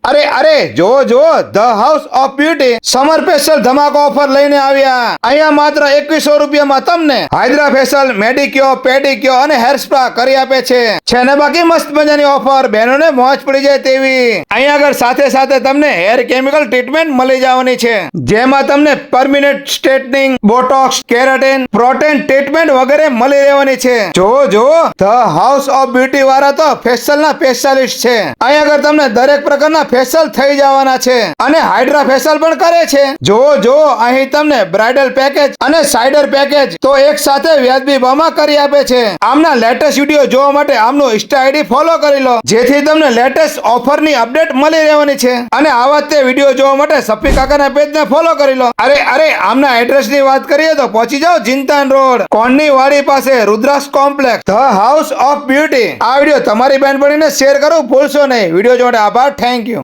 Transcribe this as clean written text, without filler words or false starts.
અરે જો the house of beauty summer special ધમાકો ઓફર લઈને આવ્યા. અહીંયા માત્ર 2100 રૂપિયામાં તમને હાઇડ્રા ફેશિયલ, મેડિક્યોર, પેડિક્યોર અને હેર સ્પા કરી આપે છે ને બાકી મસ્ત મજાની ઓફર, બહેનોને મોજ પડી જાય તેવી. અહીંયા આગળ સાથે તમને હેર કેમિકલ ટ્રીટમેન્ટ મળી જવાની છે, જેમાં તમને permanent straightening, botox, keratin, protein treatment વગેરે મળી રહેવાની છે. જો ધ હાઉસ ઓફ બ્યુટી વાળા તો ફેશિયલના સ્પેશિયાલિસ્ટ છે. અહીંયા આગળ તમને દરેક પ્રકારના ફેશિયલ થઈ જવાના છે અને હાઇડ્રા ફેશિયલ પણ કરે છે. જો અહીં તમને બ્રાઇડલ પેકેજ અને સાઇડર પેકેજ તો એક સાથે વ્યાજબી ભાવમાં કરી આપે છે. આમના લેટેસ્ટ વિડીયો જોવા માટે આમનું ઇન્સ્ટા આઈડી ફોલો કરી લો, જેથી તમને લેટેસ્ટ ઓફરની અપડેટ મળી રહેવાની છે. અને આવા તે વિડીયો જોવા માટે સફી કાકાના પેજને ફોલો કરી લો. અરે આમના એડ્રેસની વાત કરીએ તો પહોંચી જાઓ જિંતાન રોડ, કોણની વાડી પાસે, Rudras complex, the house of beauty. આ વિડીયો તમારી બહેનપણીને શેર કરવું ભૂલશો નહીં. વિડીયો જોવા માટે આભાર. Thank you.